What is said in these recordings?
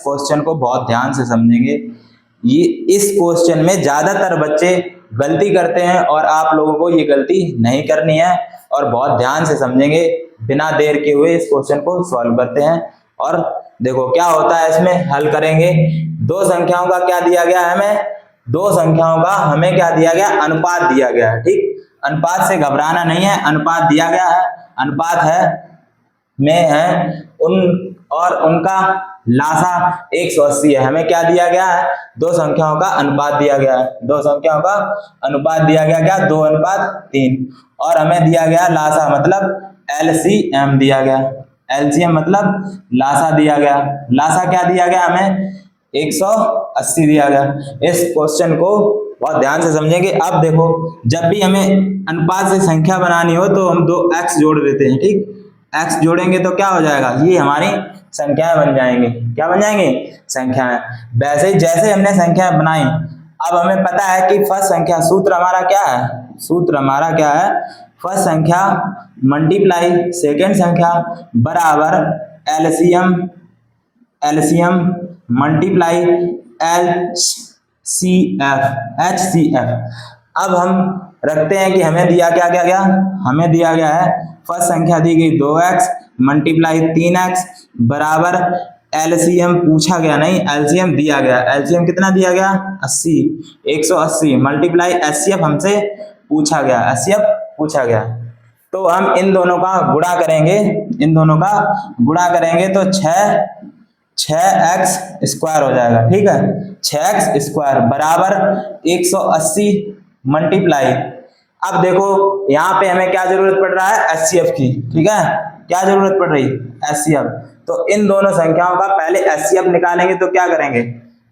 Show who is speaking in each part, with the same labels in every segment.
Speaker 1: Question को बहुत ध्यान से समझेंगे। ये इस क्वेश्चन में ज्यादातर बच्चे गलती करते हैं और आप लोगों को ये गलती नहीं करनी है और बहुत ध्यान से समझेंगे। बिना देर के हुए इस क्वेश्चन को सॉल्व करते हैं। और देखो क्या होता है, इसमें हल करेंगे। दो संख्याओं का क्या दिया गया है हमें, दो संख्याओं का हमें क्या दिया गया, अनुपात दिया गया है। ठीक, अनुपात से घबराना नहीं है, अनुपात दिया गया है। अनुपात है में है उन और उनका लासा 180 है। हमें क्या दिया गया है, दो संख्याओं का अनुपात दिया गया है। दो संख्याओं का अनुपात दिया गया क्या, 2:3। और हमें दिया गया लासा मतलब LCM दिया गया। LCM मतलब लासा दिया गया। लासा क्या दिया गया हमें, 180 दिया गया। इस क्वेश्चन को बहुत ध्यान से समझेंगे। अब देखो, जब भी हमें अनुपात से संख्या बनानी हो तो हम दो x जोड़ देते हैं। ठीक, x जोड़ेंगे तो क्या हो जाएगा, ये हमारी संख्याएं बन जाएंगी। क्या बन जाएंगी, संख्याएं। वैसे जैसे हमने संख्याएं बनाई, अब हमें पता है कि फर्स्ट संख्या, सूत्र हमारा क्या है, सूत्र हमारा क्या है, फर्स्ट संख्या मल्टीप्लाई सेकेंड संख्या बराबर LCM मल्टीप्लाई HCF। अब हम रखते हैं कि हमें दिया क्या क्या गया, हमें दिया गया है फर्स्ट संख्या दी गई 2x मल्टीप्लाई 3x बराबर LCM पूछा गया नहीं, LCM दिया गया। LCM कितना दिया गया, 80, 180 मल्टीप्लाई HCF हमसे पूछा गया, HCF पूछा गया। तो हम इन दोनों का गुणा करेंगे, इन दोनों का गुणा करेंगे तो 6x स्क्वायर हो जाएगा। ठीक है, 6x स्क्वायर बराबर 180 मल्टीप्लाई। अब देखो यहाँ पे हमें क्या जरूरत पड़ रहा है, HCF की। ठीक है, क्या जरूरत पड़ रही, HCF। तो इन दोनों संख्याओं का पहले HCF निकालेंगे तो क्या करेंगे,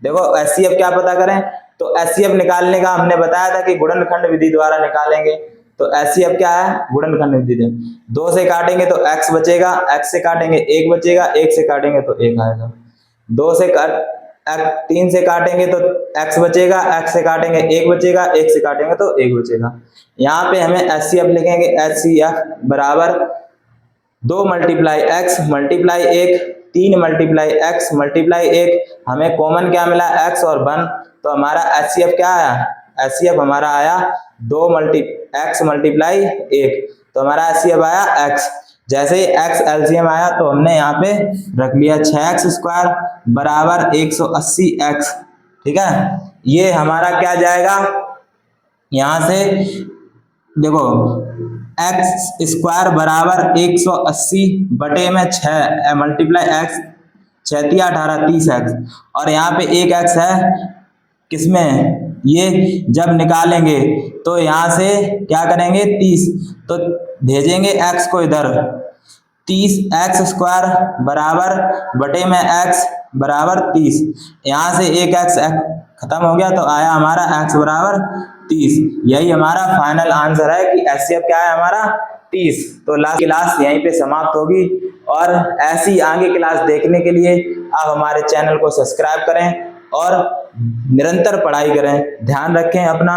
Speaker 1: देखो HCF क्या पता करें, तो HCF निकालने का हमने बताया था कि गुणनखंड विधि द्वारा निकालेंगे। तो HCF क्या है, गुणनखंड विधि से 2 से काटेंगे तो x बचेगा, x से काटेंगे 1 बचेगा, 1 से काटेंगे तो 1 आएगा। 2 से 3 से काटेंगे तो x बचेगा, x से काटेंगे 1 बचेगा, 1 से काटेंगे तो 1 बचेगा। यहाँ पे हमें HCF लिखेंगे, HCF बराबर 2 multiply x multiply 1, 3 multiply x multiply 1, हमें कॉमन क्या मिला, x और 1। तो हमारा HCF क्या आया, HCF हमारा आया 2 x मल्टीप्लाई 1। तो हमारा HCF आया x। जैसे ही x LCM आया तो हमने यहाँ पे रख लिया 6x स्क्वायर बराबर 180x। ठीक है, ये हमारा क्या जाएगा, यहाँ से देखो x स्क्वायर बराबर 180 बटे में 6 मल्टीप्लाई x, 6 × 18 30x। और यहाँ पे एक x है किसमें, ये जब निकालेंगे तो यहाँ से क्या करेंगे 30, तो भेजेंगे x को इधर, 30x स्क्वायर बराबर बटे में x बराबर 30। यहाँ से एक x खत्म हो गया तो आया हमारा x बराबर 30। यही हमारा फाइनल आंसर है कि HCF क्या है हमारा 30। तो लास्ट क्लास यहीं पे समाप्त होगी और ऐसी आगे क्लास देखने के लिए आप हमारे चैनल को सब्सक्राइब करें और निरंतर पढ़ाई करें। ध्यान रखें अपना।